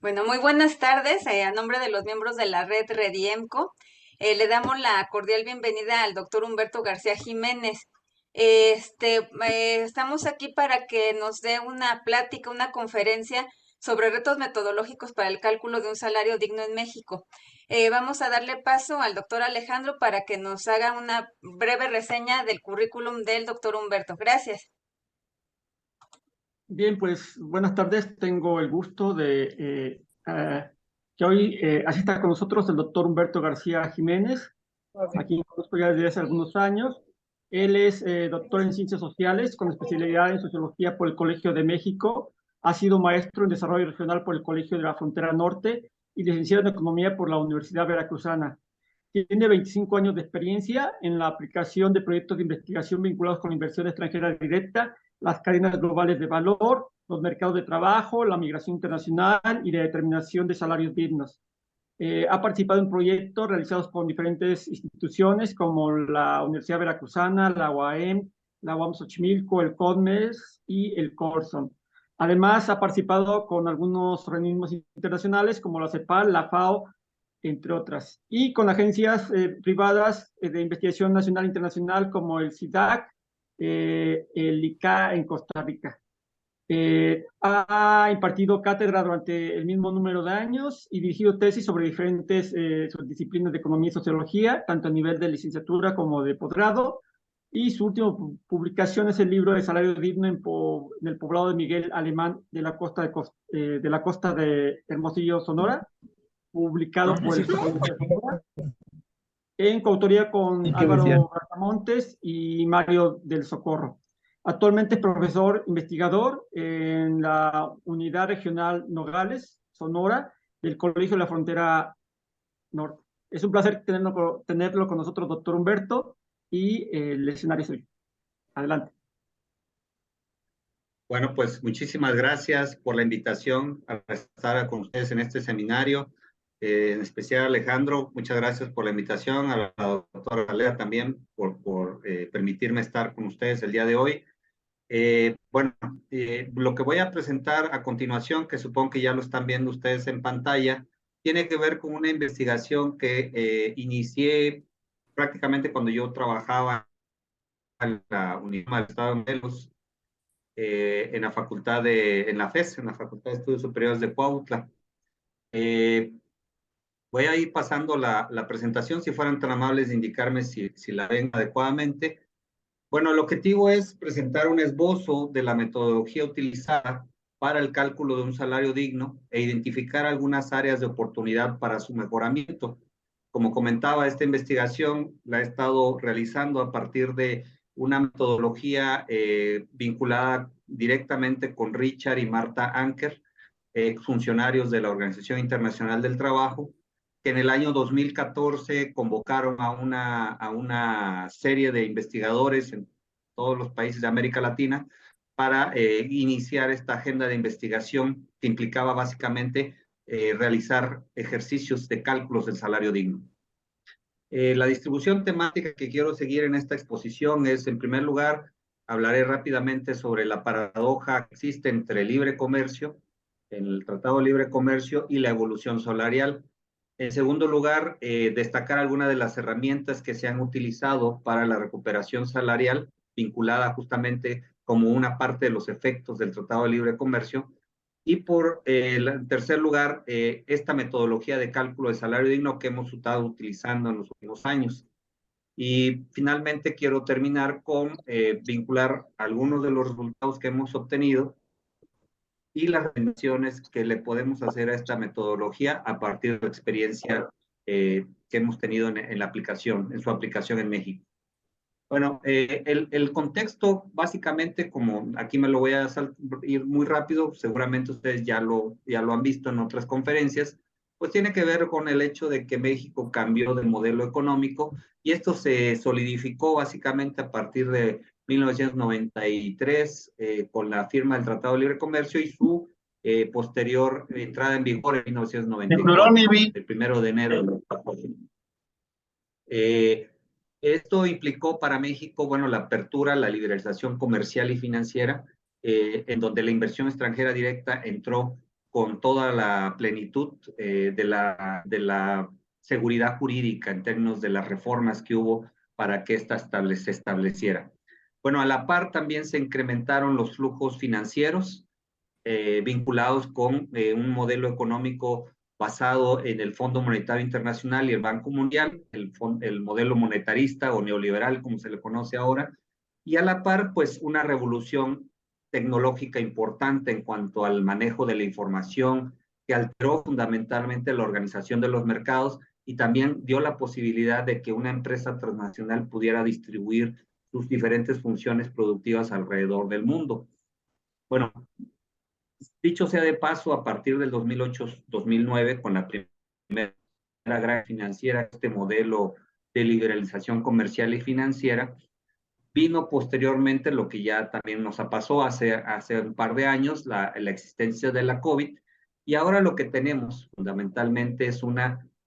Bueno, muy buenas tardes. A nombre de los miembros de la red Rediemco, le damos la cordial bienvenida al doctor Humberto García Jiménez. Estamos aquí para que nos dé una plática, una conferencia sobre retos metodológicos para el cálculo de un salario digno en México. Vamos a darle paso al doctor Alejandro para que nos haga una breve reseña del currículum del doctor Humberto. Gracias. Bien, pues buenas tardes. Tengo el gusto de que hoy asista con nosotros el doctor Humberto García Jiménez, a quien conozco ya desde hace algunos años. Él es doctor en Ciencias Sociales con especialidad en Sociología por el Colegio de México. Ha sido maestro en Desarrollo Regional por el Colegio de la Frontera Norte y licenciado en Economía por la Universidad Veracruzana. Tiene 25 años de experiencia en la aplicación de proyectos de investigación vinculados con la inversión extranjera directa, las cadenas globales de valor, los mercados de trabajo, la migración internacional y la determinación de salarios dignos. Ha participado en proyectos realizados por diferentes instituciones como la Universidad Veracruzana, la UAM, la UAM Xochimilco, el CODMES y el CORSON. Además, ha participado con algunos organismos internacionales como la CEPAL, la FAO, entre otras, y con agencias privadas de investigación nacional e internacional como el SIDAC, el ICA en Costa Rica. Ha impartido cátedra durante el mismo número de años y dirigido tesis sobre diferentes disciplinas de economía y sociología, tanto a nivel de licenciatura como de posgrado. Y su última publicación es el libro de Salario Digno en el poblado de Miguel Alemán de la costa de Hermosillo, Sonora, publicado por el en coautoría con ¿Qué decía? Álvaro Montes y Mario del Socorro. Actualmente es profesor investigador en la Unidad Regional Nogales, Sonora, del Colegio de la Frontera Norte. Es un placer tenerlo con nosotros, doctor Humberto, y el escenario es hoy. Adelante. Bueno, pues muchísimas gracias por la invitación a estar con ustedes en este seminario. En especial Alejandro, muchas gracias por la invitación, a la doctora Galea también por permitirme estar con ustedes el día de hoy. Lo que voy a presentar a continuación, que supongo que ya lo están viendo ustedes en pantalla, tiene que ver con una investigación que inicié prácticamente cuando yo trabajaba en la Universidad del Estado de Morelos, en la en la FES, en la Facultad de Estudios Superiores de Cuautla. Voy a ir pasando la presentación, si fueran tan amables de indicarme si la ven adecuadamente. Bueno, el objetivo es presentar un esbozo de la metodología utilizada para el cálculo de un salario digno e identificar algunas áreas de oportunidad para su mejoramiento. Como comentaba, esta investigación la he estado realizando a partir de una metodología vinculada directamente con Richard y Marta Anker, funcionarios de la Organización Internacional del Trabajo, que en el año 2014 convocaron a una serie de investigadores en todos los países de América Latina para iniciar esta agenda de investigación que implicaba básicamente realizar ejercicios de cálculos del salario digno. La distribución temática que quiero seguir en esta exposición es, en primer lugar, hablaré rápidamente sobre la paradoja que existe entre el libre comercio, el Tratado de Libre Comercio y la evolución salarial. En segundo lugar, destacar algunas de las herramientas que se han utilizado para la recuperación salarial, vinculada justamente como una parte de los efectos del Tratado de Libre Comercio. Y en tercer lugar, esta metodología de cálculo de salario digno que hemos estado utilizando en los últimos años. Y finalmente quiero terminar con vincular algunos de los resultados que hemos obtenido y las recomendaciones que le podemos hacer a esta metodología a partir de la experiencia que hemos tenido en la aplicación, en su aplicación en México. Bueno, el contexto, básicamente, como aquí me lo voy a ir muy rápido, seguramente ustedes ya lo han visto en otras conferencias, pues tiene que ver con el hecho de que México cambió de modelo económico y esto se solidificó básicamente a partir de 1993 con la firma del Tratado de Libre Comercio y su posterior entrada en vigor en 1994, el 1 de enero de 2014. Esto implicó para México, bueno, la apertura, la liberalización comercial y financiera, en donde la inversión extranjera directa entró con toda la plenitud de la seguridad jurídica en términos de las reformas que hubo para que esta se estableciera. Bueno, a la par también se incrementaron los flujos financieros vinculados con un modelo económico basado en el Fondo Monetario Internacional y el Banco Mundial, el modelo monetarista o neoliberal, como se le conoce ahora, y a la par, pues, una revolución tecnológica importante en cuanto al manejo de la información, que alteró fundamentalmente la organización de los mercados y también dio la posibilidad de que una empresa transnacional pudiera distribuir sus diferentes funciones productivas alrededor del mundo. Bueno, dicho sea de paso, a partir del 2008-2009, con la primera gran financiera, este modelo de liberalización comercial y financiera, vino posteriormente lo que ya también nos pasó hace un par de años, la existencia de la COVID, y ahora lo que tenemos fundamentalmente es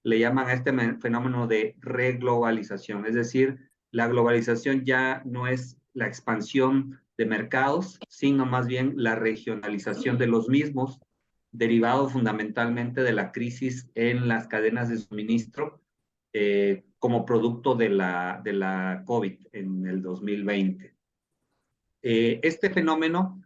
le llaman a este fenómeno de reglobalización, es decir, la globalización ya no es la expansión de mercados, sino más bien la regionalización de los mismos, derivado fundamentalmente de la crisis en las cadenas de suministro, como producto de la COVID en el 2020. Este fenómeno,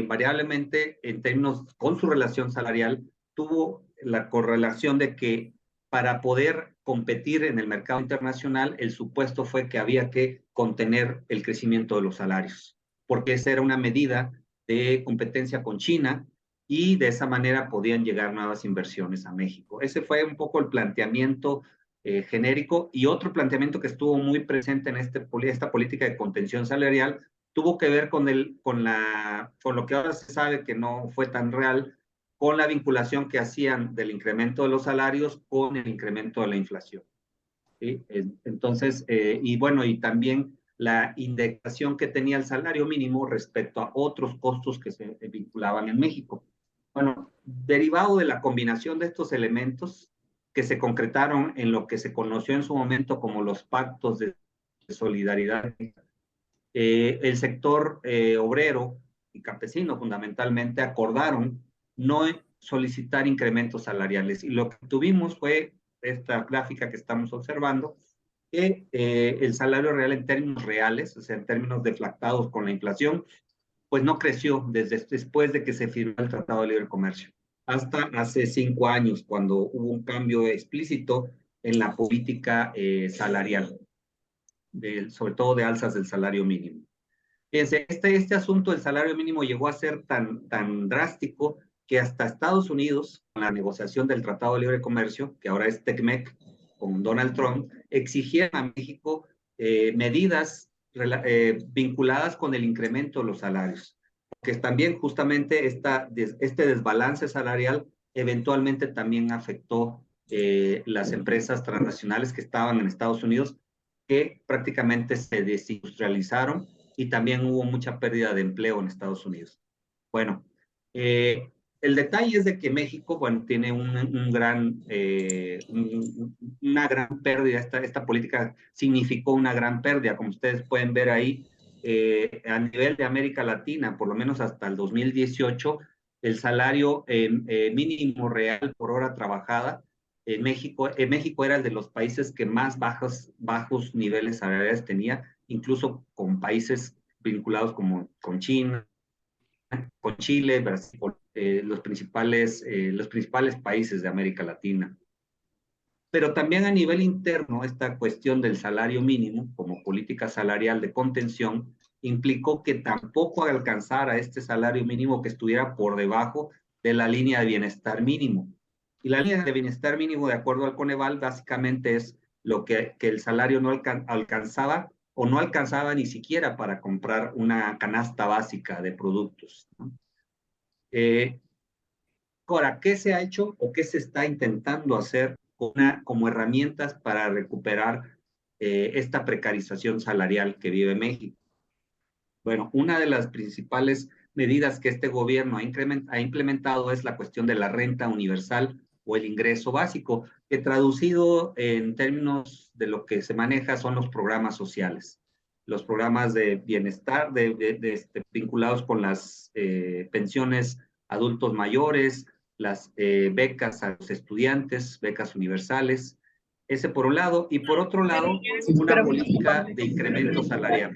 variablemente en términos con su relación salarial, tuvo la correlación de que para poder competir en el mercado internacional, el supuesto fue que había que contener el crecimiento de los salarios, porque esa era una medida de competencia con China y de esa manera podían llegar nuevas inversiones a México. Ese fue un poco el planteamiento genérico, y otro planteamiento que estuvo muy presente en esta política de contención salarial tuvo que ver con lo que ahora se sabe que no fue tan real, con la vinculación que hacían del incremento de los salarios con el incremento de la inflación. ¿Sí? Entonces, y bueno, y también la indexación que tenía el salario mínimo respecto a otros costos que se vinculaban en México. Bueno, derivado de la combinación de estos elementos que se concretaron en lo que se conoció en su momento como los pactos de solidaridad, el sector obrero y campesino fundamentalmente acordaron no solicitar incrementos salariales. Y lo que tuvimos fue esta gráfica que estamos observando, que el salario real en términos reales, o sea, en términos deflactados con la inflación, pues no creció después de que se firmó el Tratado de Libre Comercio, hasta hace 5 años, cuando hubo un cambio explícito en la política salarial, sobre todo de alzas del salario mínimo. Fíjense, este asunto del salario mínimo llegó a ser tan drástico que hasta Estados Unidos, con la negociación del Tratado de Libre Comercio, que ahora es TECMEC, con Donald Trump, exigían a México medidas vinculadas con el incremento de los salarios, porque también justamente este desbalance salarial eventualmente también afectó las empresas transnacionales que estaban en Estados Unidos, que prácticamente se desindustrializaron, y también hubo mucha pérdida de empleo en Estados Unidos. Bueno, el detalle es de que México, bueno, tiene una gran pérdida. Esta política significó una gran pérdida, como ustedes pueden ver ahí, a nivel de América Latina, por lo menos hasta el 2018, el salario mínimo real por hora trabajada en México era el de los países que más bajos niveles salariales tenía, incluso con países vinculados con China, con Chile, Brasil, los principales países de América Latina. Pero también a nivel interno, esta cuestión del salario mínimo como política salarial de contención implicó que tampoco alcanzara este salario mínimo que estuviera por debajo de la línea de bienestar mínimo. Y la línea de bienestar mínimo, de acuerdo al Coneval, básicamente es lo que el salario no alcanzaba, o no alcanzaba ni siquiera para comprar una canasta básica de productos, ¿no? Ahora, ¿qué se ha hecho o qué se está intentando hacer como herramientas para recuperar esta precarización salarial que vive México? Bueno, una de las principales medidas que este gobierno ha implementado es la cuestión de la renta universal o el ingreso básico, que traducido en términos de lo que se maneja son los programas sociales, los programas de bienestar vinculados con las pensiones adultos mayores, las becas a los estudiantes, becas universales, ese por un lado, y por otro lado, una política de incremento salarial.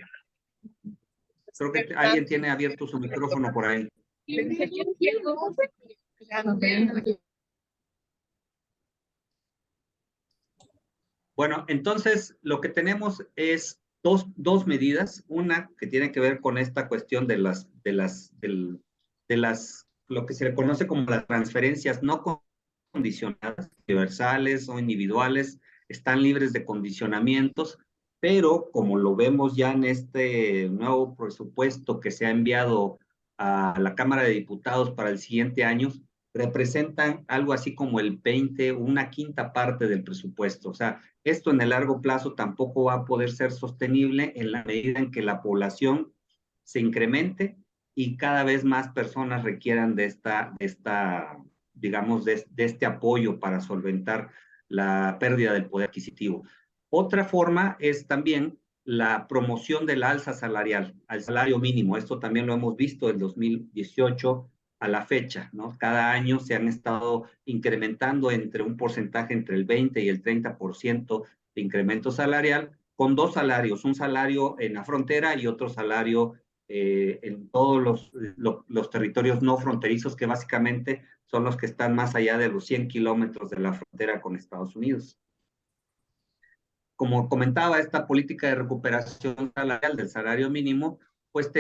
Creo que alguien tiene abierto su micrófono por ahí. Bueno, entonces lo que tenemos es dos medidas. Una que tiene que ver con esta cuestión lo que se le conoce como las transferencias no condicionadas, universales o individuales, están libres de condicionamientos, pero como lo vemos ya en este nuevo presupuesto que se ha enviado a la Cámara de Diputados para el siguiente año, representan algo así como el 20, una quinta parte del presupuesto. O sea, esto en el largo plazo tampoco va a poder ser sostenible en la medida en que la población se incremente y cada vez más personas requieran de digamos, de este apoyo para solventar la pérdida del poder adquisitivo. Otra forma es también la promoción de la alza salarial, al salario mínimo. Esto también lo hemos visto en 2018 a la fecha, ¿no? Cada año se han estado incrementando entre un porcentaje entre el 20 y el 30% de incremento salarial, con dos salarios, un salario en la frontera y otro salario en todos los territorios no fronterizos, que básicamente son los que están más allá de los 100 kilómetros de la frontera con Estados Unidos. Como comentaba, esta política de recuperación salarial del salario mínimo, pues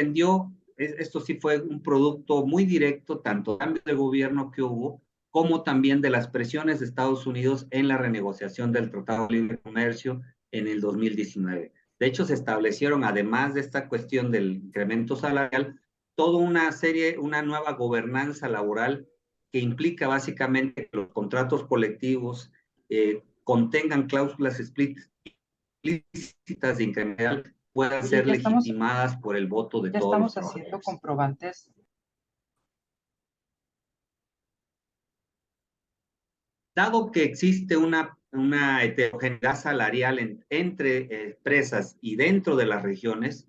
esto sí fue un producto muy directo, tanto del cambio de gobierno que hubo, como también de las presiones de Estados Unidos en la renegociación del Tratado de Libre Comercio en el 2019. De hecho, se establecieron, además de esta cuestión del incremento salarial, toda una nueva gobernanza laboral que implica básicamente que los contratos colectivos contengan cláusulas explícitas de incremento puedan ser legitimadas por el voto de todos los trabajadores. Ya estamos haciendo comprobantes. Dado que existe una heterogeneidad salarial entre empresas y dentro de las regiones,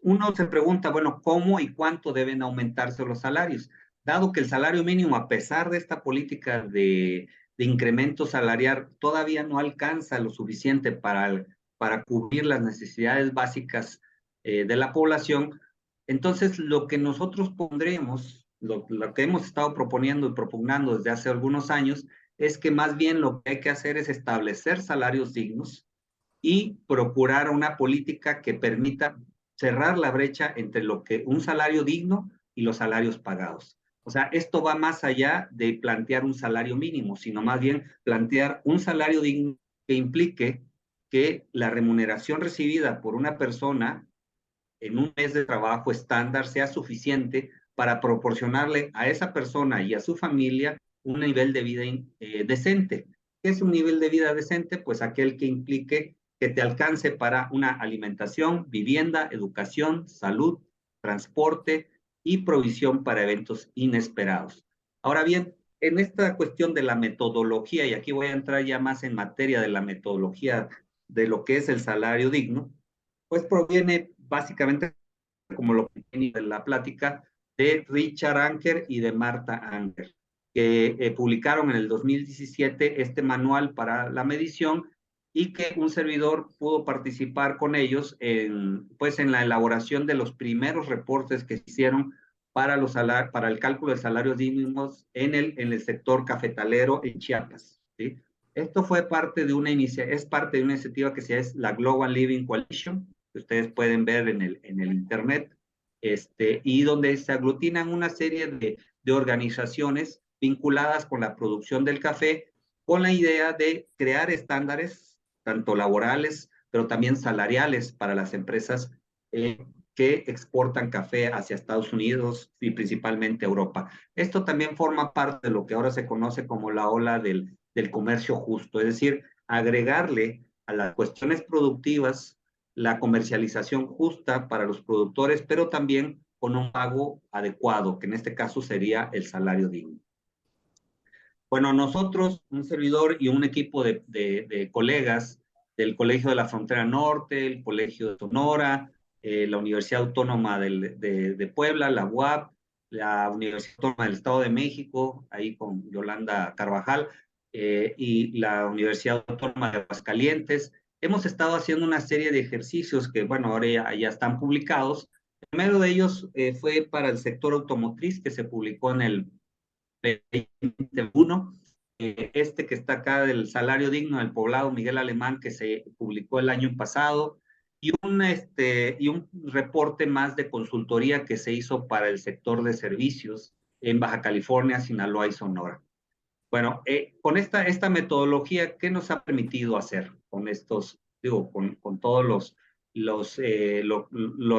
uno se pregunta, bueno, ¿cómo y cuánto deben aumentarse los salarios? Dado que el salario mínimo, a pesar de esta política de incremento salarial, todavía no alcanza lo suficiente para cubrir las necesidades básicas de la población, entonces lo que nosotros pondremos, lo que hemos estado proponiendo y propugnando desde hace algunos años, es que más bien lo que hay que hacer es establecer salarios dignos y procurar una política que permita cerrar la brecha entre lo que un salario digno y los salarios pagados. O sea, esto va más allá de plantear un salario mínimo, sino más bien plantear un salario digno que implique que la remuneración recibida por una persona en un mes de trabajo estándar sea suficiente para proporcionarle a esa persona y a su familia un nivel de vida decente. ¿Qué es un nivel de vida decente? Pues aquel que implique que te alcance para una alimentación, vivienda, educación, salud, transporte y provisión para eventos inesperados. Ahora bien, en esta cuestión de la metodología, y aquí voy a entrar ya más en materia de la metodología de lo que es el salario digno, pues proviene básicamente, como lo que tiene de la plática, de Richard Anker y de Marta Anker, que publicaron en el 2017 este manual para la medición y que un servidor pudo participar con ellos pues en la elaboración de los primeros reportes que se hicieron para el cálculo de salarios mínimos en el sector cafetalero en Chiapas, ¿sí? Esto fue parte de una iniciativa que se llama la Global Living Coalition, que ustedes pueden ver en el internet, y donde se aglutinan una serie de organizaciones vinculadas con la producción del café, con la idea de crear estándares, tanto laborales, pero también salariales para las empresas que exportan café hacia Estados Unidos y principalmente Europa. Esto también forma parte de lo que ahora se conoce como la ola del comercio justo, es decir, agregarle a las cuestiones productivas la comercialización justa para los productores, pero también con un pago adecuado, que en este caso sería el salario digno. Bueno, nosotros, un servidor y un equipo de colegas del Colegio de la Frontera Norte, el Colegio de Sonora, la Universidad Autónoma de Puebla, la UAP, la Universidad Autónoma del Estado de México, ahí con Yolanda Carvajal, y la Universidad Autónoma de Aguascalientes. Hemos estado haciendo una serie de ejercicios que, bueno, ahora ya están publicados. El primero de ellos fue para el sector automotriz, que se publicó en el 2021. Este que está acá del salario digno del poblado Miguel Alemán, que se publicó el año pasado, y un reporte más de consultoría que se hizo para el sector de servicios en Baja California, Sinaloa y Sonora. Bueno, con esta metodología, ¿qué nos ha permitido hacer con estos, digo, con todos los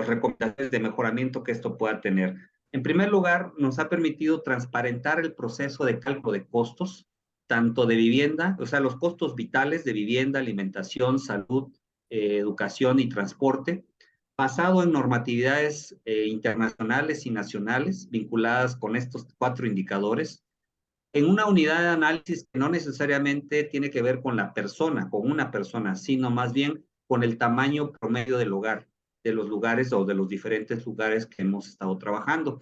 recomendaciones de mejoramiento que esto pueda tener? En primer lugar, nos ha permitido transparentar el proceso de cálculo de costos, tanto de vivienda, o sea, los costos vitales de vivienda, alimentación, salud, educación y transporte, basado en normatividades internacionales y nacionales vinculadas con estos 4 indicadores, en una unidad de análisis que no necesariamente tiene que ver con la persona, con una persona, sino más bien con el tamaño promedio del hogar, de los lugares o de los diferentes lugares que hemos estado trabajando.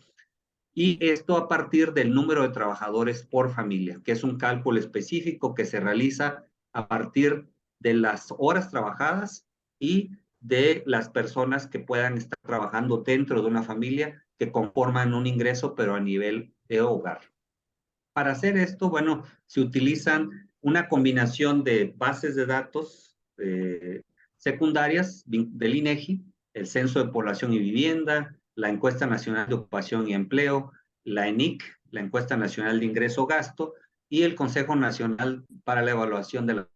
Y esto a partir del número de trabajadores por familia, que es un cálculo específico que se realiza a partir de las horas trabajadas y de las personas que puedan estar trabajando dentro de una familia que conforman un ingreso, pero a nivel de hogar. Para hacer esto, bueno, se utilizan una combinación de bases de datos secundarias del INEGI, el Censo de Población y Vivienda, la Encuesta Nacional de Ocupación y Empleo, la ENIC, la Encuesta Nacional de Ingreso-Gasto, y el Consejo Nacional para la Evaluación de la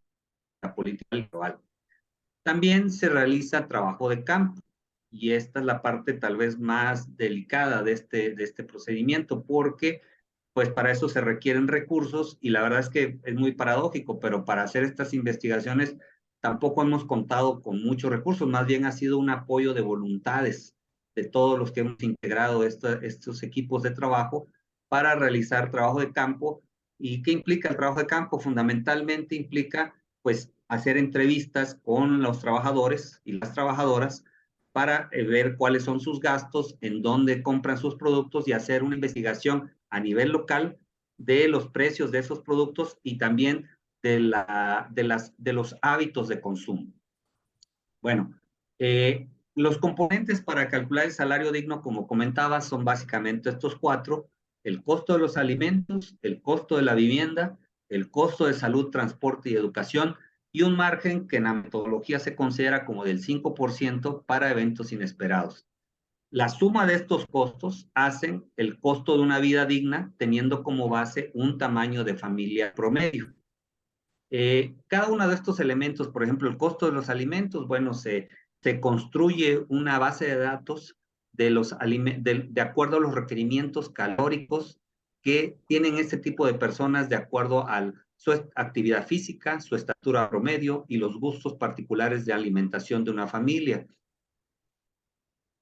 Política Global. También se realiza trabajo de campo, y esta es la parte tal vez más delicada de este procedimiento, porque pues para eso se requieren recursos y la verdad es que es muy paradójico, pero para hacer estas investigaciones tampoco hemos contado con muchos recursos, más bien ha sido un apoyo de voluntades de todos los que hemos integrado estos equipos de trabajo para realizar trabajo de campo. ¿Y qué implica el trabajo de campo? Fundamentalmente implica pues hacer entrevistas con los trabajadores y las trabajadoras para ver cuáles son sus gastos, en dónde compran sus productos y hacer una investigación a nivel local de los precios de esos productos y también de los hábitos de consumo. Bueno, los componentes para calcular el salario digno, como comentaba, son básicamente estos 4: el costo de los alimentos, el costo de la vivienda, el costo de salud, transporte y educación, y un margen que en la metodología se considera como del 5% para eventos inesperados. La suma de estos costos hacen el costo de una vida digna, teniendo como base un tamaño de familia promedio. Cada uno de estos elementos, por ejemplo, el costo de los alimentos, bueno, se construye una base de datos de acuerdo a los requerimientos calóricos que tienen este tipo de personas de acuerdo a su actividad física, su estatura promedio y los gustos particulares de alimentación de una familia.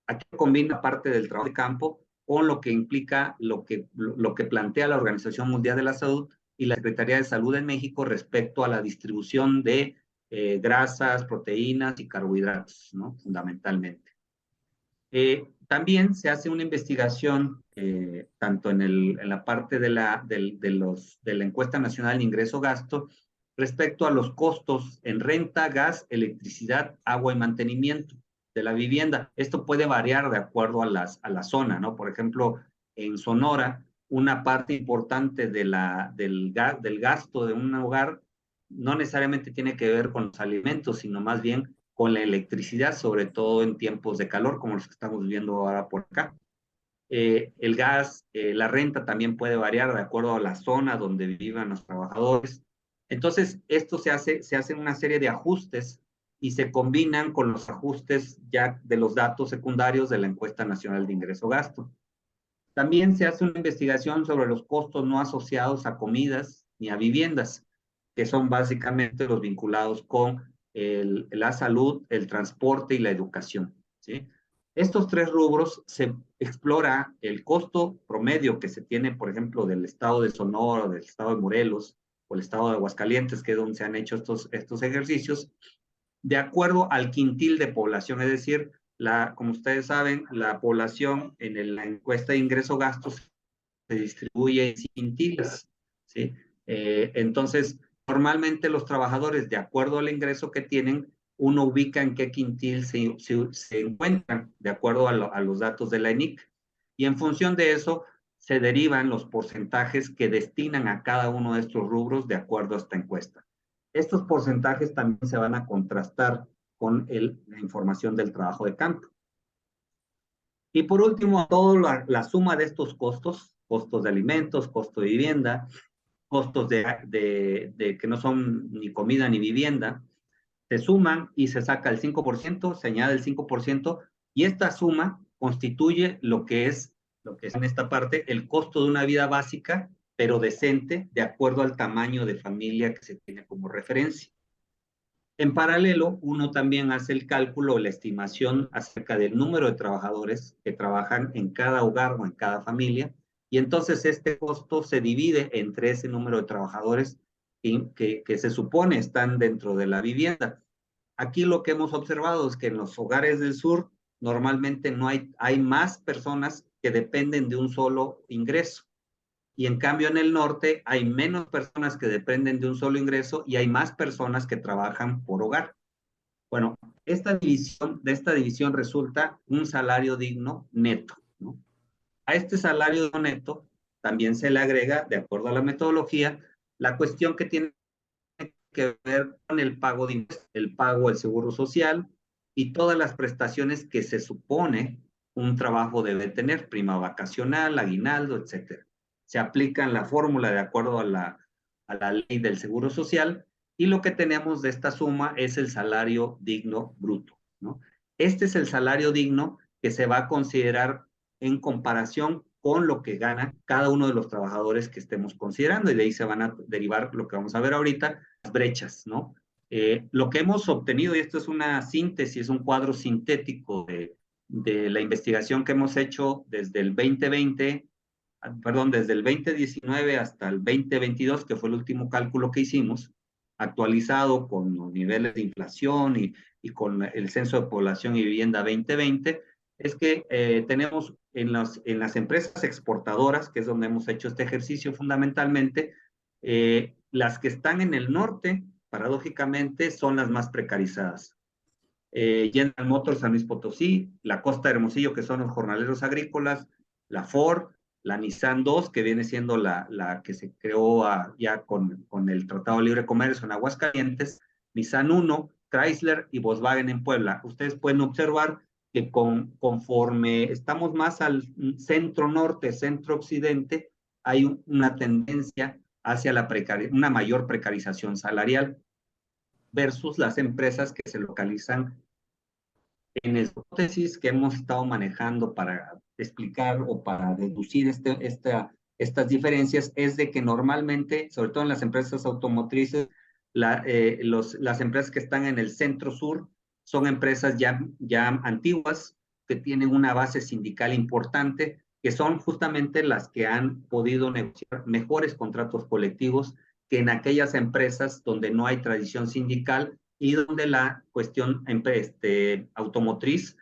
Aquí combina parte del trabajo de campo con lo que implica lo que plantea la Organización Mundial de la Salud y la Secretaría de Salud en México respecto a la distribución de grasas, proteínas y carbohidratos, ¿no? Fundamentalmente. También se hace una investigación, tanto en la parte de la Encuesta Nacional de Ingreso-Gasto, respecto a los costos en renta, gas, electricidad, agua y mantenimiento de la vivienda. Esto puede variar de acuerdo a la zona, ¿no? Por ejemplo, en Sonora, una parte importante del gasto de un hogar no necesariamente tiene que ver con los alimentos, sino más bien con la electricidad, sobre todo en tiempos de calor, como los que estamos viviendo ahora por acá. El gas, la renta también puede variar de acuerdo a la zona donde vivan los trabajadores. Entonces, esto se hace una serie de ajustes y se combinan con los ajustes ya de los datos secundarios de la Encuesta Nacional de Ingreso-Gasto. También se hace una investigación sobre los costos no asociados a comidas ni a viviendas, que son básicamente los vinculados con la salud, el transporte y la educación, ¿sí? Estos 3 rubros se explora el costo promedio que se tiene, por ejemplo, del estado de Sonora, del estado de Morelos o el estado de Aguascalientes, que es donde se han hecho estos ejercicios, de acuerdo al quintil de población, es decir, como ustedes saben, la población la encuesta de ingreso-gastos se distribuye en quintiles, ¿sí? Entonces, normalmente los trabajadores, de acuerdo al ingreso que tienen, uno ubica en qué quintil se encuentran, de acuerdo a los datos de la ENIC. Y en función de eso, se derivan los porcentajes que destinan a cada uno de estos rubros de acuerdo a esta encuesta. Estos porcentajes también se van a contrastar con la información del trabajo de campo. Y por último, toda la suma de estos costos, costos de alimentos, costo de vivienda, costos de que no son ni comida ni vivienda, se suman y se saca el 5%, se añade el 5%, y esta suma constituye lo que es en esta parte el costo de una vida básica, pero decente, de acuerdo al tamaño de familia que se tiene como referencia. En paralelo, uno también hace el cálculo o la estimación acerca del número de trabajadores que trabajan en cada hogar o en cada familia, y entonces este costo se divide entre ese número de trabajadores que se supone están dentro de la vivienda. Aquí lo que hemos observado es que en los hogares del sur normalmente no hay más personas que dependen de un solo ingreso. Y en cambio en el norte hay menos personas que dependen de un solo ingreso y hay más personas que trabajan por hogar. Bueno, de esta división resulta un salario digno neto, ¿no? A este salario neto también se le agrega, de acuerdo a la metodología, la cuestión que tiene que ver con el pago de impuestos, el pago del seguro social y todas las prestaciones que se supone un trabajo debe tener, prima vacacional, aguinaldo, etcétera. Se aplica en la fórmula de acuerdo a la ley del seguro social, y lo que tenemos de esta suma es el salario digno bruto, ¿no? Este es el salario digno que se va a considerar en comparación con lo que gana cada uno de los trabajadores que estemos considerando, y de ahí se van a derivar lo que vamos a ver ahorita, las brechas, ¿no? Lo que hemos obtenido, y esto es una síntesis, un cuadro sintético de la investigación que hemos hecho desde el 2020, perdón, desde el 2019 hasta el 2022, que fue el último cálculo que hicimos, actualizado con los niveles de inflación y con el Censo de Población y Vivienda 2020, es que tenemos en las empresas exportadoras, que es donde hemos hecho este ejercicio fundamentalmente, las que están en el norte, paradójicamente, son las más precarizadas. General Motors San Luis Potosí, la Costa de Hermosillo, que son los jornaleros agrícolas, la Ford, la Nissan 2, que viene siendo la que se creó ya con el Tratado de Libre Comercio en Aguascalientes, Nissan 1, Chrysler y Volkswagen en Puebla. Ustedes pueden observar que conforme estamos más al centro-norte, centro-occidente, hay una tendencia hacia una mayor precarización salarial versus las empresas que se localizan en la hipótesis que hemos estado manejando para explicar o para deducir estas diferencias, es de que normalmente, sobre todo en las empresas automotrices, las empresas que están en el centro sur son empresas ya antiguas, que tienen una base sindical importante, que son justamente las que han podido negociar mejores contratos colectivos que en aquellas empresas donde no hay tradición sindical y donde la cuestión automotriz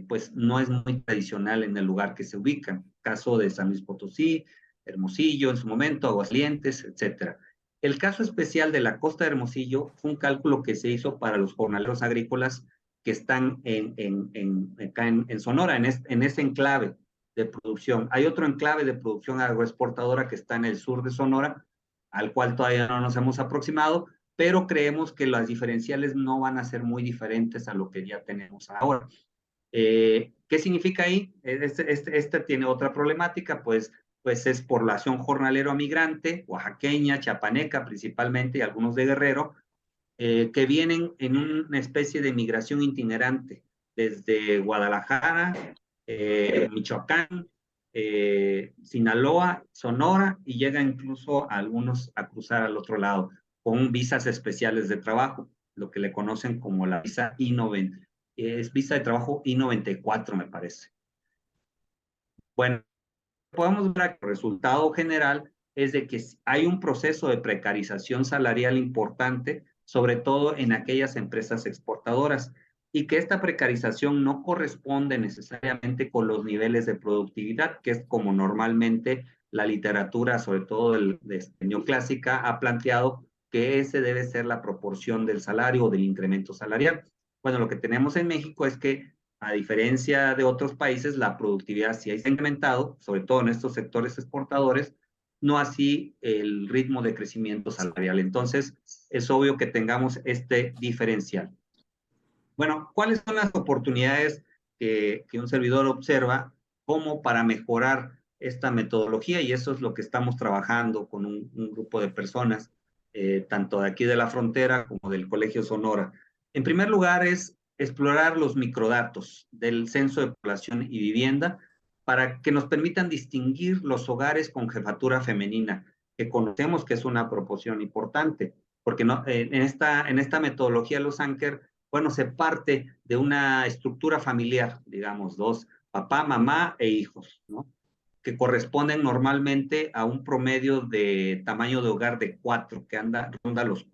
pues no es muy tradicional en el lugar que se ubican. Caso de San Luis Potosí, Hermosillo en su momento, Aguascalientes, etcétera. El caso especial de la Costa de Hermosillo fue un cálculo que se hizo para los jornaleros agrícolas que están acá en Sonora, en ese enclave de producción. Hay otro enclave de producción agroexportadora que está en el sur de Sonora, al cual todavía no nos hemos aproximado, pero creemos que las diferenciales no van a ser muy diferentes a lo que ya tenemos ahora. ¿Qué significa ahí? Este tiene otra problemática, pues es población jornalero migrante, oaxaqueña, chiapaneca principalmente, y algunos de Guerrero, que vienen en una especie de migración itinerante desde Guadalajara, Michoacán, Sinaloa, Sonora, y llegan incluso a algunos a cruzar al otro lado con visas especiales de trabajo, lo que le conocen como la visa I-90, es visa de trabajo I-94, me parece. Bueno, podemos ver que el resultado general es de que hay un proceso de precarización salarial importante, sobre todo en aquellas empresas exportadoras. y que esta precarización no corresponde necesariamente con los niveles de productividad, que es como normalmente la literatura, sobre todo de neoclásica, ha planteado que ese debe ser la proporción del salario o del incremento salarial. Bueno, lo que tenemos en México es que, a diferencia de otros países, la productividad sí ha incrementado, sobre todo en estos sectores exportadores, no así el ritmo de crecimiento salarial. Entonces, es obvio que tengamos este diferencial. Bueno, ¿cuáles son las oportunidades que un servidor observa como para mejorar esta metodología? Y eso es lo que estamos trabajando con un grupo de personas, tanto de aquí de la frontera como del Colegio Sonora. En primer lugar, es explorar los microdatos del Censo de Población y Vivienda para que nos permitan distinguir los hogares con jefatura femenina, que conocemos que es una proporción importante, porque no, en esta metodología los Anker, bueno, se parte de una estructura familiar, digamos, dos, papá, mamá e hijos, ¿no? Que corresponden normalmente a un promedio de tamaño de hogar de 4, que ronda los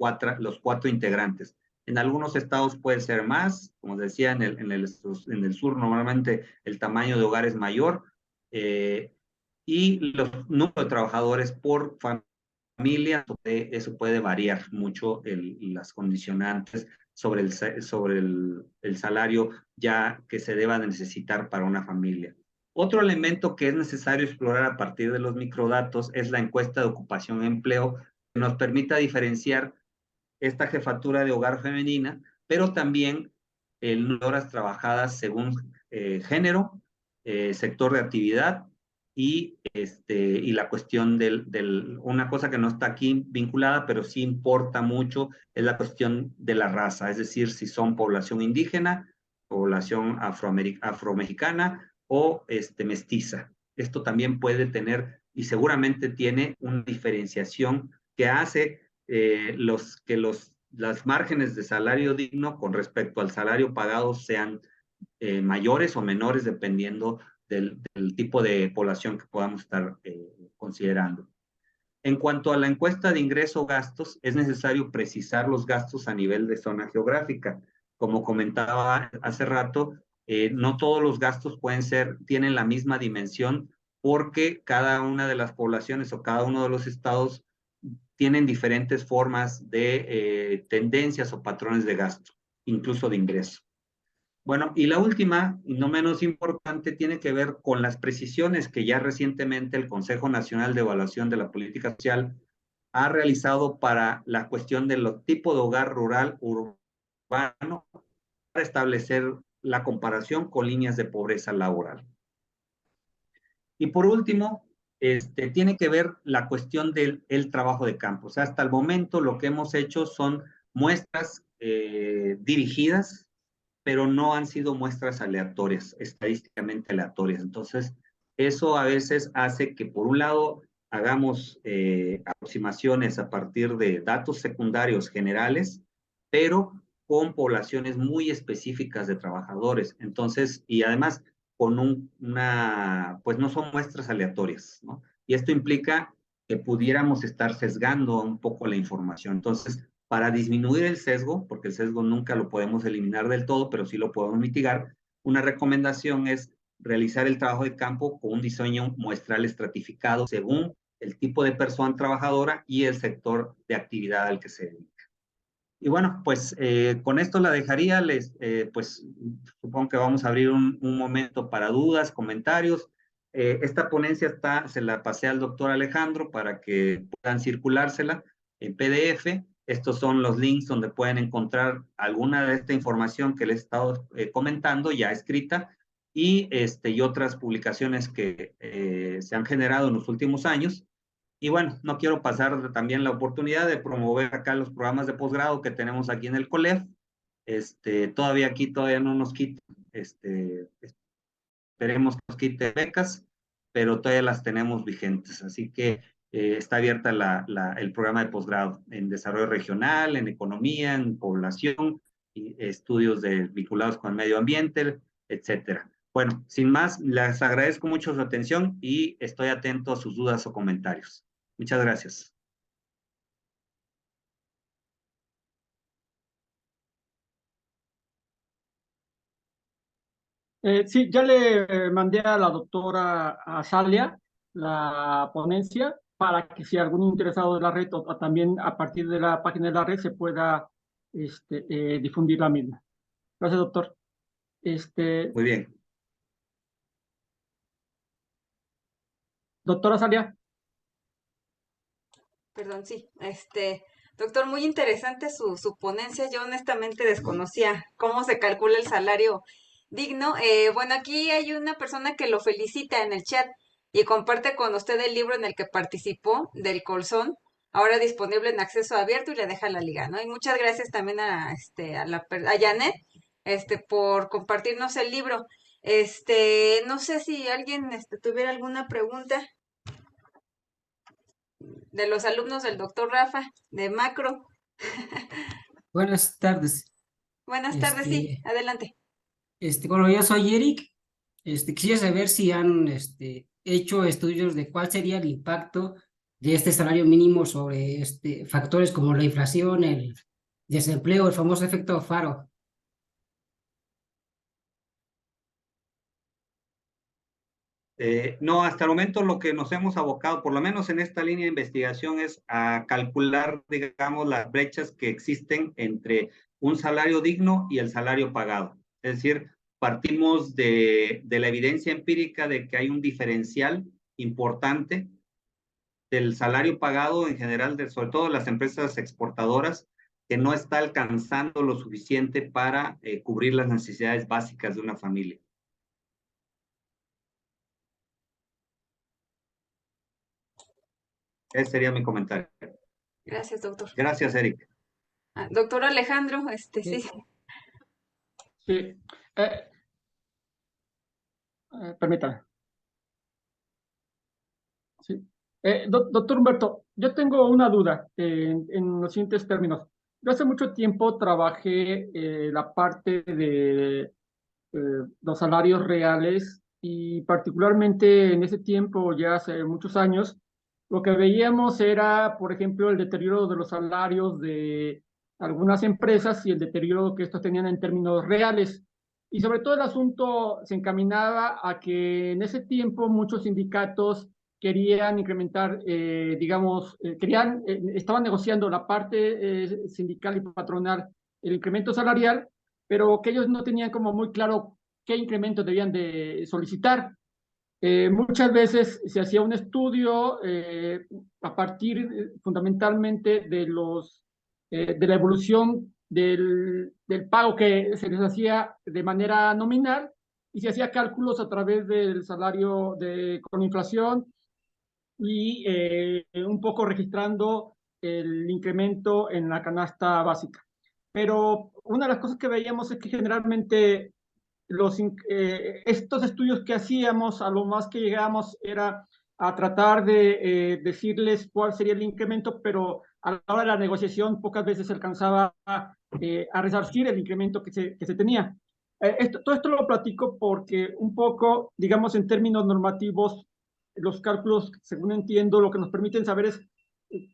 cuatro integrantes. En algunos estados puede ser más, como decía, en el sur normalmente el tamaño de hogar es mayor, y los números de trabajadores por familia, eso puede variar mucho las condicionantes sobre el salario ya que se deba de necesitar para una familia. Otro elemento que es necesario explorar a partir de los microdatos es la encuesta de ocupación y empleo, que nos permita diferenciar esta jefatura de hogar femenina, pero también el número de horas trabajadas según género, sector de actividad y la cuestión una cosa que no está aquí vinculada, pero sí importa mucho, es la cuestión de la raza, es decir, si son población indígena, población afromexicana o mestiza. Esto también puede tener y seguramente tiene una diferenciación que hace las márgenes de salario digno con respecto al salario pagado sean mayores o menores dependiendo del tipo de población que podamos estar considerando. En cuanto a la encuesta de ingreso-gastos, es necesario precisar los gastos a nivel de zona geográfica. Como comentaba hace rato, no todos los gastos tienen la misma dimensión porque cada una de las poblaciones o cada uno de los estados tienen diferentes formas de tendencias o patrones de gasto, incluso de ingreso. Bueno, y la última, y no menos importante, tiene que ver con las precisiones que ya recientemente el Consejo Nacional de Evaluación de la Política Social ha realizado para la cuestión del tipo de hogar rural urbano para establecer la comparación con líneas de pobreza laboral. Y por último, tiene que ver la cuestión del trabajo de campo. O sea, hasta el momento lo que hemos hecho son muestras dirigidas, pero no han sido muestras aleatorias, estadísticamente aleatorias. Entonces, eso a veces hace que, por un lado, hagamos aproximaciones a partir de datos secundarios generales, pero con poblaciones muy específicas de trabajadores. Entonces, y además, pues no son muestras aleatorias, ¿no? Y esto implica que pudiéramos estar sesgando un poco la información. Entonces, para disminuir el sesgo, porque el sesgo nunca lo podemos eliminar del todo, pero sí lo podemos mitigar, una recomendación es realizar el trabajo de campo con un diseño muestral estratificado según el tipo de persona trabajadora y el sector de actividad al que se dedica. Y bueno, pues con esto la dejaría, pues supongo que vamos a abrir un momento para dudas, comentarios. Esta ponencia se la pasé al doctor Alejandro para que puedan circulársela en PDF. Estos son los links donde pueden encontrar alguna de esta información que les he estado comentando ya escrita y otras publicaciones que se han generado en los últimos años. Y bueno, no quiero pasar también la oportunidad de promover acá los programas de posgrado que tenemos aquí en el COLEF. Todavía no nos quiten, esperemos que nos quite becas, pero todavía las tenemos vigentes. Así que está abierta el programa de posgrado en desarrollo regional, en economía, en población, y estudios vinculados con el medio ambiente, etcétera. Bueno, sin más, les agradezco mucho su atención y estoy atento a sus dudas o comentarios. Muchas gracias. Sí, ya le mandé a la doctora Azalia la ponencia para que si algún interesado de la red o también a partir de la página de la red se pueda difundir la misma. Gracias, doctor. Este, Muy bien. Doctora Azalia. Perdón, sí. Doctor, muy interesante su ponencia. Yo honestamente desconocía cómo se calcula el salario digno. Bueno, aquí hay una persona que lo felicita en el chat y comparte con usted el libro en el que participó del Colzón, ahora disponible en acceso abierto y le deja la liga, ¿no? Y muchas gracias también a Janet, por compartirnos el libro. No sé si alguien, tuviera alguna pregunta de los alumnos del doctor Rafa, de Macro. Buenas tardes. Buenas tardes, sí, Este, adelante. bueno, yo soy Eric. Quisiera saber si han, hecho estudios de cuál sería el impacto de este salario mínimo sobre, factores como la inflación, el desempleo, el famoso efecto Faro. No, hasta el momento lo que nos hemos abocado, por lo menos en esta línea de investigación, es a calcular, digamos, las brechas que existen entre un salario digno y el salario pagado. Es decir, partimos de la evidencia empírica de que hay un diferencial importante del salario pagado en general, sobre todo las empresas exportadoras, que no está alcanzando lo suficiente para cubrir las necesidades básicas de una familia. Ese sería mi comentario. Gracias, doctor. Gracias, Eric. Doctor Alejandro, sí. Sí. Permítame. Sí. Doctor Humberto, yo tengo una duda en los siguientes términos. Yo hace mucho tiempo trabajé la parte de los salarios reales y particularmente en ese tiempo, ya hace muchos años, lo que veíamos era, por ejemplo, el deterioro de los salarios de algunas empresas y el deterioro que estos tenían en términos reales. Y sobre todo el asunto se encaminaba a que en ese tiempo muchos sindicatos querían incrementar, digamos, estaban negociando la parte sindical y patronal el incremento salarial, pero que ellos no tenían como muy claro qué incremento debían de solicitar. Muchas veces se hacía un estudio a partir fundamentalmente de la evolución del pago que se les hacía de manera nominal y se hacía cálculos a través del salario con inflación y un poco registrando el incremento en la canasta básica. Pero una de las cosas que veíamos es que generalmente estos estudios que hacíamos, a lo más que llegábamos era a tratar de decirles cuál sería el incremento, pero a la hora de la negociación pocas veces se alcanzaba a resarcir el incremento que se tenía. Todo esto lo platico porque un poco, digamos, en términos normativos, los cálculos, según entiendo, lo que nos permiten saber es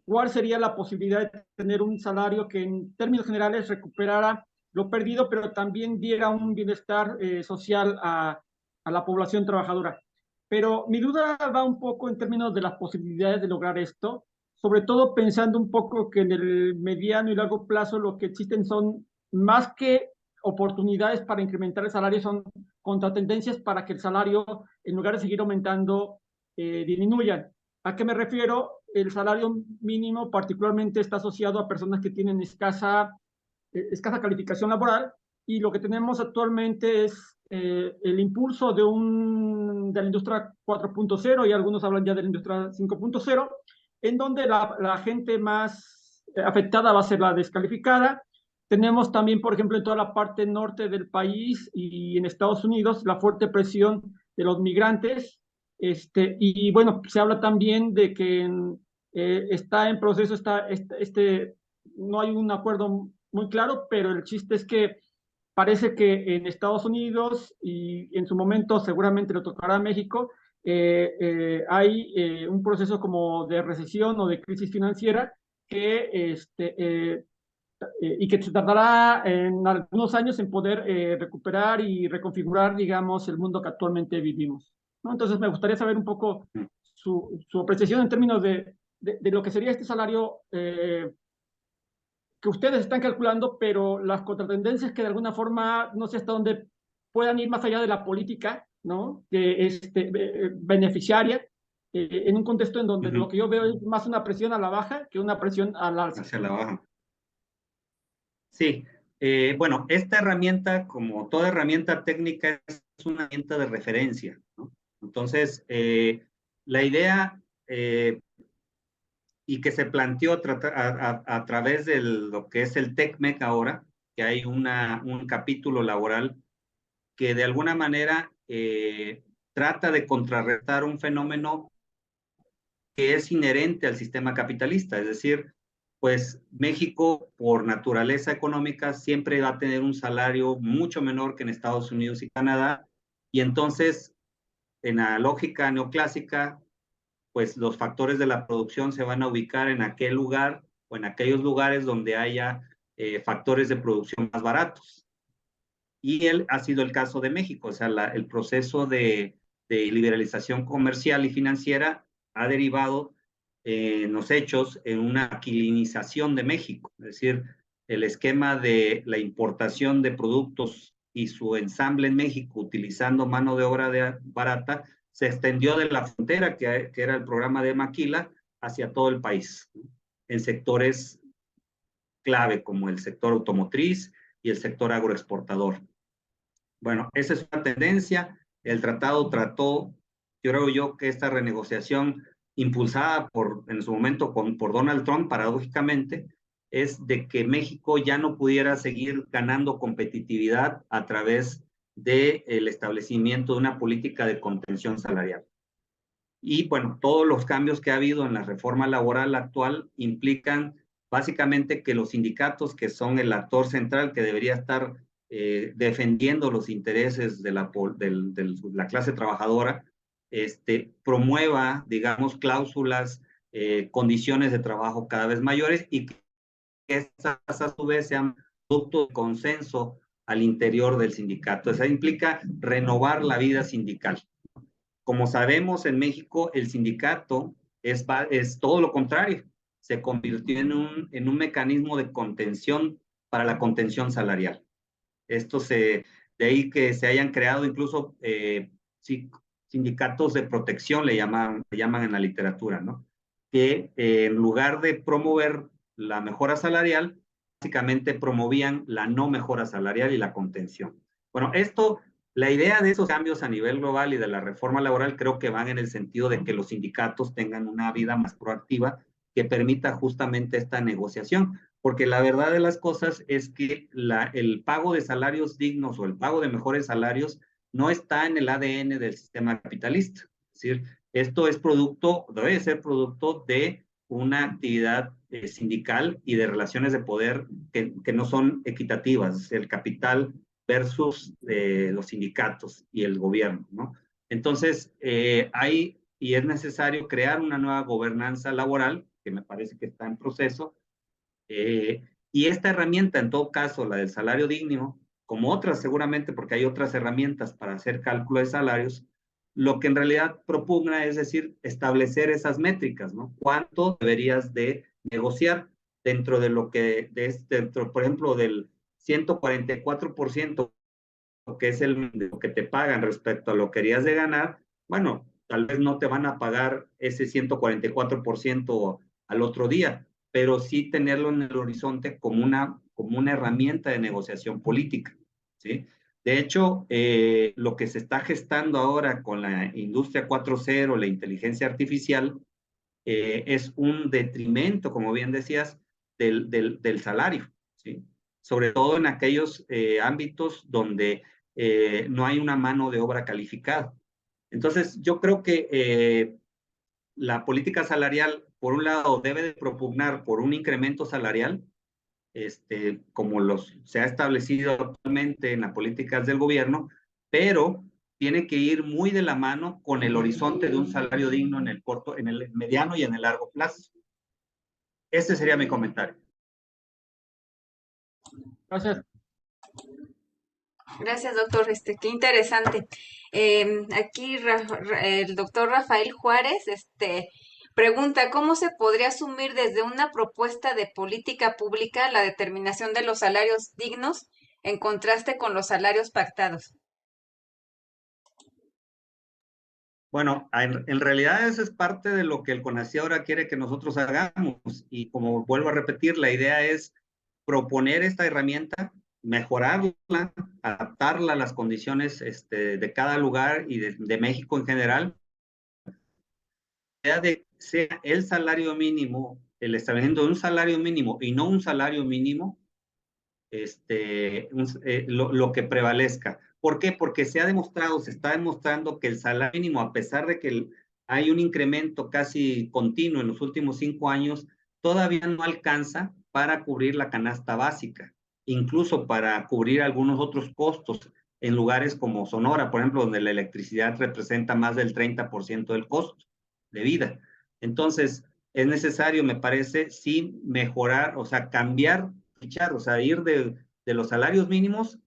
cuál sería la posibilidad de tener un salario que en términos generales recuperara lo perdido, pero también diera un bienestar social a la población trabajadora. Pero mi duda va un poco en términos de las posibilidades de lograr esto, sobre todo pensando un poco que en el mediano y largo plazo lo que existen son más que oportunidades para incrementar el salario, son contratendencias para que el salario, en lugar de seguir aumentando, disminuyan. ¿A qué me refiero? El salario mínimo particularmente está asociado a personas que tienen escasa calificación laboral y lo que tenemos actualmente es el impulso de la industria 4.0 y algunos hablan ya de la industria 5.0, en donde la gente más afectada va a ser la descalificada. Tenemos también, por ejemplo, en toda la parte norte del país y en Estados Unidos, la fuerte presión de los migrantes. Y bueno, se habla también de que está en proceso, no hay un acuerdo muy claro, pero el chiste es que parece que en Estados Unidos y en su momento seguramente le tocará a México, hay un proceso como de recesión o de crisis financiera que y que se tardará en algunos años en poder recuperar y reconfigurar, digamos, el mundo que actualmente vivimos, ¿no? Entonces, me gustaría saber un poco su apreciación en términos de lo que sería este salario que ustedes están calculando, pero las contratendencias que de alguna forma, no sé hasta dónde puedan ir más allá de la política, ¿no? Que beneficiaria, en un contexto en donde lo que yo veo es más una presión a la baja que una presión al alza. Hacia la baja. Sí, bueno, esta herramienta, como toda herramienta técnica, es una herramienta de referencia, ¿no? Entonces, la idea y que se planteó a través de lo que es el TECMEC ahora, que hay un capítulo laboral que de alguna manera trata de contrarrestar un fenómeno que es inherente al sistema capitalista, es decir, pues México, por naturaleza económica, siempre va a tener un salario mucho menor que en Estados Unidos y Canadá, y entonces, en la lógica neoclásica, pues los factores de la producción se van a ubicar en aquel lugar o en aquellos lugares donde haya factores de producción más baratos. Y él ha sido el caso de México, o sea, el proceso de liberalización comercial y financiera ha derivado en los hechos en una aquilinización de México, es decir, el esquema de la importación de productos y su ensamble en México utilizando mano de obra barata se extendió de la frontera, que era el programa de Maquila, hacia todo el país, ¿no? En sectores clave como el sector automotriz y el sector agroexportador. Bueno, esa es una tendencia. El tratado trató, yo creo yo, que esta renegociación impulsada en su momento por Donald Trump, paradójicamente, es de que México ya no pudiera seguir ganando competitividad a través del establecimiento de una política de contención salarial. Y bueno, todos los cambios que ha habido en la reforma laboral actual implican básicamente que los sindicatos, que son el actor central que debería estar defendiendo los intereses de la clase trabajadora, promueva, digamos, cláusulas, condiciones de trabajo cada vez mayores y que estas a su vez sean producto de consenso al interior del sindicato. Eso implica renovar la vida sindical. Como sabemos, en México el sindicato es todo lo contrario. Se convirtió en un mecanismo de contención para la contención salarial. De ahí que se hayan creado incluso sindicatos de protección, le llaman en la literatura, ¿no? Que en lugar de promover la mejora salarial, básicamente promovían la no mejora salarial y la contención. Bueno, la idea de esos cambios a nivel global y de la reforma laboral creo que van en el sentido de que los sindicatos tengan una vida más proactiva que permita justamente esta negociación, porque la verdad de las cosas es que el pago de salarios dignos o el pago de mejores salarios no está en el ADN del sistema capitalista. Es decir, esto debe ser producto de una actividad sindical y de relaciones de poder que no son equitativas, el capital versus los sindicatos y el gobierno, ¿no? Entonces, y es necesario crear una nueva gobernanza laboral, que me parece que está en proceso, y esta herramienta, en todo caso, la del salario digno, como otras seguramente, porque hay otras herramientas para hacer cálculo de salarios, lo que en realidad propugna es decir, establecer esas métricas, ¿no? ¿Cuánto deberías de negociar dentro de por ejemplo, del 144%, que es lo que te pagan respecto a lo que querías de ganar? Bueno, tal vez no te van a pagar ese 144% al otro día, pero sí tenerlo en el horizonte como una herramienta de negociación política, ¿sí? De hecho, lo que se está gestando ahora con la industria 4.0, la inteligencia artificial, es un detrimento, como bien decías, del salario, ¿sí? Sobre todo en aquellos ámbitos donde no hay una mano de obra calificada. Entonces, yo creo que la política salarial, por un lado, debe de propugnar por un incremento salarial, como se ha establecido actualmente en las políticas del gobierno, pero tiene que ir muy de la mano con el horizonte de un salario digno en el mediano y en el largo plazo. Ese sería mi comentario. Gracias. Gracias, doctor. Qué interesante. Aquí el doctor Rafael Juárez, pregunta, ¿cómo se podría asumir desde una propuesta de política pública la determinación de los salarios dignos en contraste con los salarios pactados? Bueno, en realidad eso es parte de lo que el CONACYT ahora quiere que nosotros hagamos. Y como vuelvo a repetir, la idea es proponer esta herramienta, mejorarla, adaptarla a las condiciones de cada lugar y de México en general. La idea de que sea el salario mínimo, el establecimiento de un salario mínimo y no un salario mínimo, lo que prevalezca. ¿Por qué? Porque se está demostrando que el salario mínimo, a pesar de que hay un incremento casi continuo en los últimos 5 años, todavía no alcanza para cubrir la canasta básica, incluso para cubrir algunos otros costos en lugares como Sonora, por ejemplo, donde la electricidad representa más del 30% del costo de vida. Entonces, es necesario, me parece, sí mejorar, o sea, cambiar, o sea, ir de los salarios mínimos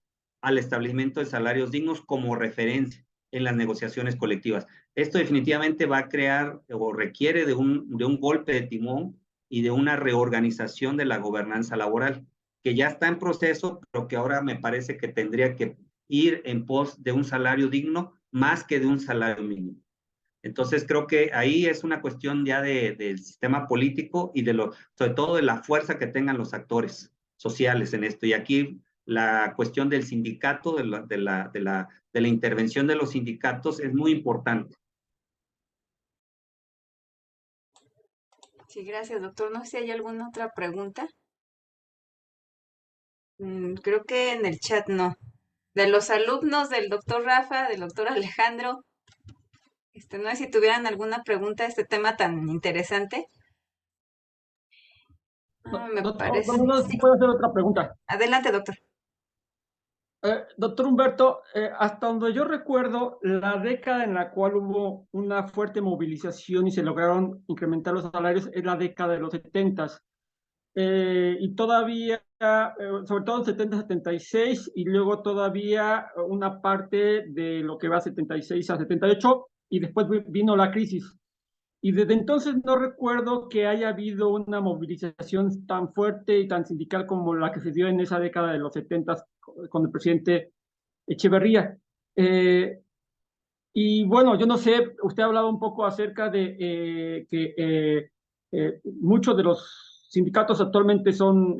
al establecimiento de salarios dignos como referencia en las negociaciones colectivas. Esto definitivamente va a crear o requiere de un golpe de timón y de una reorganización de la gobernanza laboral, que ya está en proceso, pero que ahora me parece que tendría que ir en pos de un salario digno más que de un salario mínimo. Entonces creo que ahí es una cuestión ya del sistema político y sobre todo de la fuerza que tengan los actores sociales en esto. Y aquí la cuestión del sindicato, de la intervención de los sindicatos es muy importante. Sí, gracias, doctor. No sé si hay alguna otra pregunta. Creo que en el chat no. De los alumnos del doctor Rafa, del doctor Alejandro, no sé si tuvieran alguna pregunta a este tema tan interesante. Me parece. No, Sí. puedo hacer otra pregunta. Adelante, doctor. Doctor Humberto, hasta donde yo recuerdo, la década en la cual hubo una fuerte movilización y se lograron incrementar los salarios es la década de los 70s. Y todavía, sobre todo en 70-76, y luego todavía una parte de lo que va 76 a 78, y después vino la crisis. Y desde entonces no recuerdo que haya habido una movilización tan fuerte y tan sindical como la que se dio en esa década de los 70 con el presidente Echeverría. Y bueno, yo no sé, usted ha hablado un poco acerca de que muchos de los sindicatos actualmente son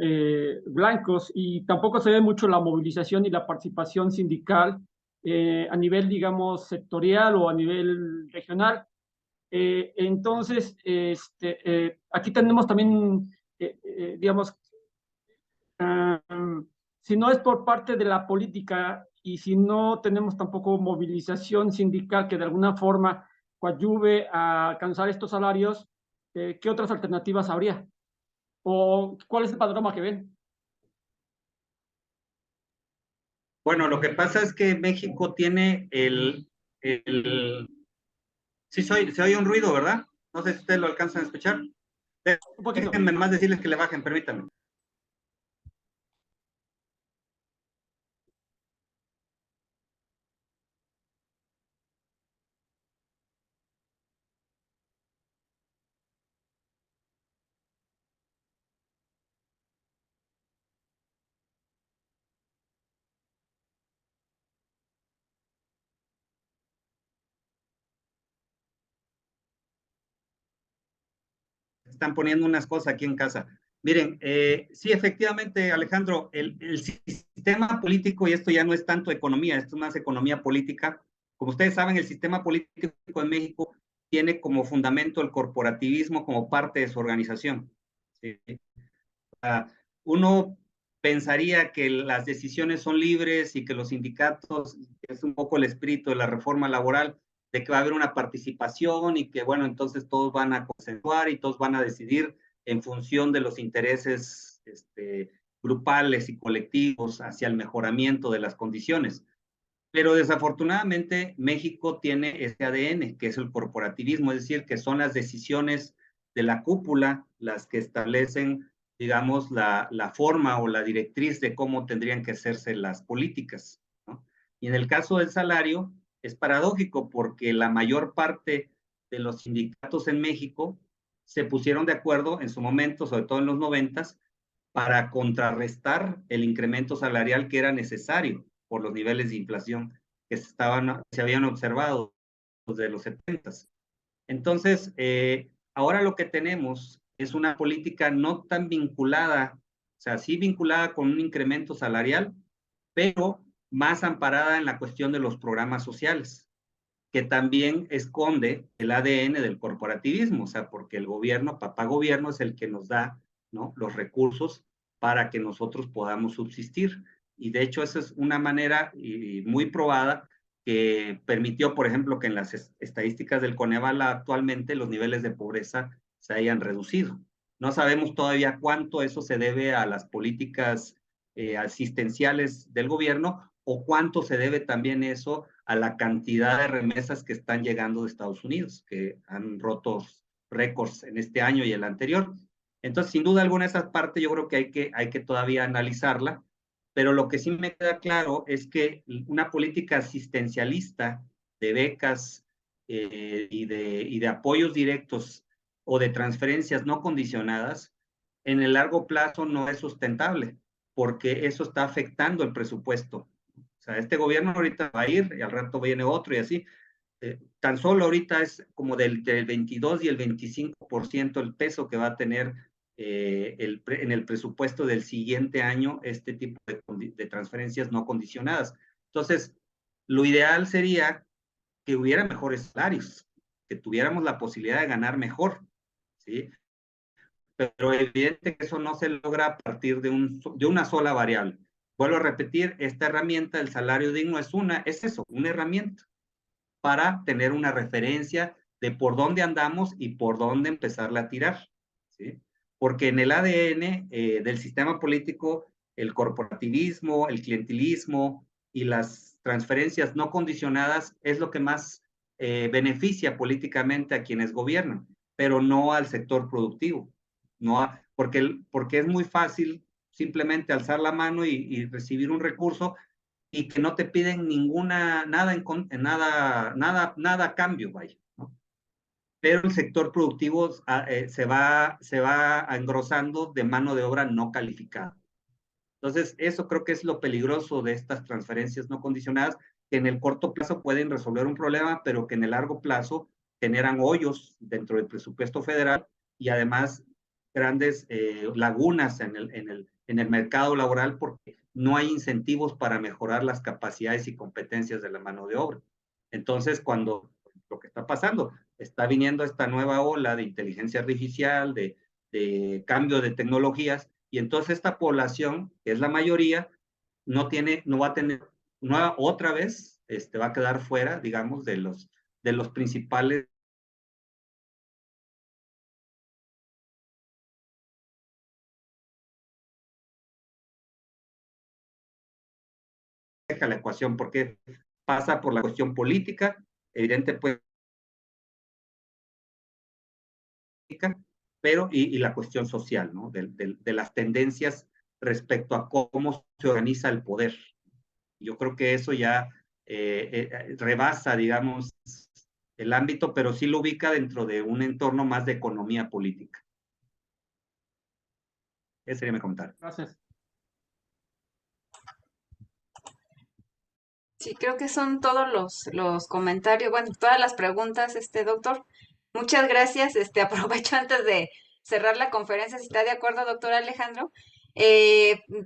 blancos y tampoco se ve mucho la movilización y la participación sindical a nivel, digamos, sectorial o a nivel regional. Entonces, aquí tenemos también, digamos, si no es por parte de la política y si no tenemos tampoco movilización sindical que de alguna forma coadyuve a alcanzar estos salarios, ¿qué otras alternativas habría? ¿O cuál es el panorama que ven? Bueno, lo que pasa es que México tiene sí, se oye un ruido, ¿verdad? No sé si ustedes lo alcanzan a escuchar. Un poquito. Déjenme más decirles que le bajen, permítanme. Están poniendo unas cosas aquí en casa. Miren, sí, efectivamente, Alejandro, el sistema político, y esto ya no es tanto economía, esto es más economía política. Como ustedes saben, el sistema político en México tiene como fundamento el corporativismo como parte de su organización. ¿Sí? Uno pensaría que las decisiones son libres y que los sindicatos, es un poco el espíritu de la reforma laboral, de que va a haber una participación y que, bueno, entonces todos van a consensuar y todos van a decidir en función de los intereses grupales y colectivos hacia el mejoramiento de las condiciones. Pero desafortunadamente México tiene ese ADN, que es el corporativismo, es decir, que son las decisiones de la cúpula las que establecen digamos, la forma o la directriz de cómo tendrían que hacerse las políticas, ¿no? Y en el caso del salario, es paradójico porque la mayor parte de los sindicatos en México se pusieron de acuerdo en su momento, sobre todo en los 90s, para contrarrestar el incremento salarial que era necesario por los niveles de inflación que se habían observado desde los 70s. Entonces, ahora lo que tenemos es una política no tan vinculada, o sea, sí vinculada con un incremento salarial, pero más amparada en la cuestión de los programas sociales, que también esconde el ADN del corporativismo, o sea, porque el gobierno, papá gobierno, es el que nos da, ¿no?, los recursos para que nosotros podamos subsistir. Y de hecho, esa es una manera muy probada que permitió, por ejemplo, que en las estadísticas del Coneval actualmente los niveles de pobreza se hayan reducido. No sabemos todavía cuánto eso se debe a las políticas asistenciales del gobierno o cuánto se debe también eso a la cantidad de remesas que están llegando de Estados Unidos, que han roto récords en este año y el anterior. Entonces, sin duda alguna, esa parte yo creo que hay que todavía analizarla, pero lo que sí me queda claro es que una política asistencialista de becas y de apoyos directos o de transferencias no condicionadas, en el largo plazo no es sustentable, porque eso está afectando el presupuesto. O sea, este gobierno ahorita va a ir y al rato viene otro y así. Tan solo ahorita es como del 22 y el 25% el peso que va a tener en el presupuesto del siguiente año este tipo de transferencias no condicionadas. Entonces, lo ideal sería que hubiera mejores salarios, que tuviéramos la posibilidad de ganar mejor, ¿sí? Pero evidente que eso no se logra a partir de una sola variable. Vuelvo a repetir, esta herramienta, el salario digno, es eso, una herramienta para tener una referencia de por dónde andamos y por dónde empezarla a tirar, ¿sí? Porque en el ADN del sistema político, el corporativismo, el clientelismo y las transferencias no condicionadas es lo que más beneficia políticamente a quienes gobiernan, pero no al sector productivo, porque es muy fácil simplemente alzar la mano y recibir un recurso y que no te piden nada a cambio, vaya, ¿no? Pero el sector productivo se va engrosando de mano de obra no calificada. Entonces, eso creo que es lo peligroso de estas transferencias no condicionadas, que en el corto plazo pueden resolver un problema, pero que en el largo plazo generan hoyos dentro del presupuesto federal y además grandes lagunas en el mercado laboral porque no hay incentivos para mejorar las capacidades y competencias de la mano de obra. Entonces, cuando lo que está pasando, está viniendo esta nueva ola de inteligencia artificial, de cambio de tecnologías, y entonces esta población, que es la mayoría, no va a tener, otra vez, va a quedar fuera, digamos, de los principales la ecuación, porque pasa por la cuestión política, evidente, pues, pero y la cuestión social, ¿no? De las tendencias respecto a cómo se organiza el poder. Yo creo que eso ya rebasa, digamos, el ámbito, pero sí lo ubica dentro de un entorno más de economía política. Ese sería mi comentario. Gracias. Sí, creo que son todos los comentarios, bueno, todas las preguntas, doctor. Muchas gracias. Aprovecho antes de cerrar la conferencia, si está de acuerdo, doctor Alejandro,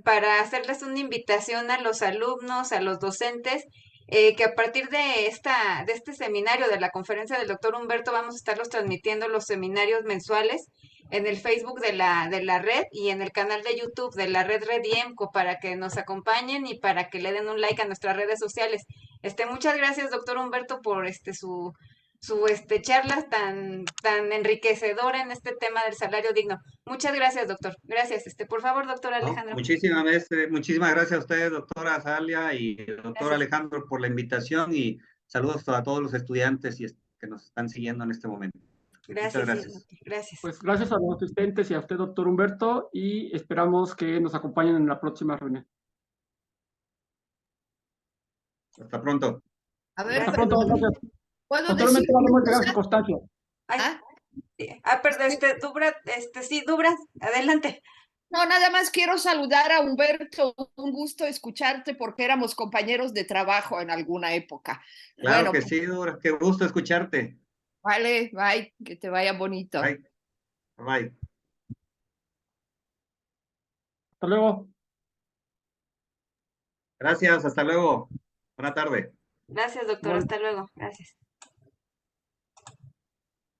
para hacerles una invitación a los alumnos, a los docentes, que a partir de este seminario, de la conferencia del doctor Humberto, vamos a estarlos transmitiendo los seminarios mensuales en el Facebook de la red y en el canal de YouTube de la red Rediemco para que nos acompañen y para que le den un like a nuestras redes sociales. Muchas gracias, doctor Humberto, por su charla tan enriquecedora en este tema del salario digno. Muchas gracias, doctor. Gracias. Por favor, doctor ¿No? Alejandro. Muchísimas gracias a ustedes, doctora Salia y doctor Gracias. Alejandro, por la invitación y saludos a todos los estudiantes que nos están siguiendo en este momento. Gracias, sí, gracias. doctor. Gracias. Pues gracias a los asistentes y a usted, doctor Humberto, y esperamos que nos acompañen en la próxima reunión. Hasta pronto. A ver, Hasta Gracias, pronto, doctor. gracias. ¿puedo Posteriormente decir una haremos llegar su cosa? constancia. Ay, ¿Ah? sí. Perdón, Dubra, sí, Dubra, adelante. No, nada más quiero saludar a Humberto. Un gusto escucharte porque éramos compañeros de trabajo en alguna época. Claro Bueno, que sí, Dora, qué gusto escucharte. vale, bye, que te vaya bonito. Bye. Bye. Hasta luego. Gracias, hasta luego. Buena tarde. Gracias, doctor. Igual. Hasta luego. Gracias.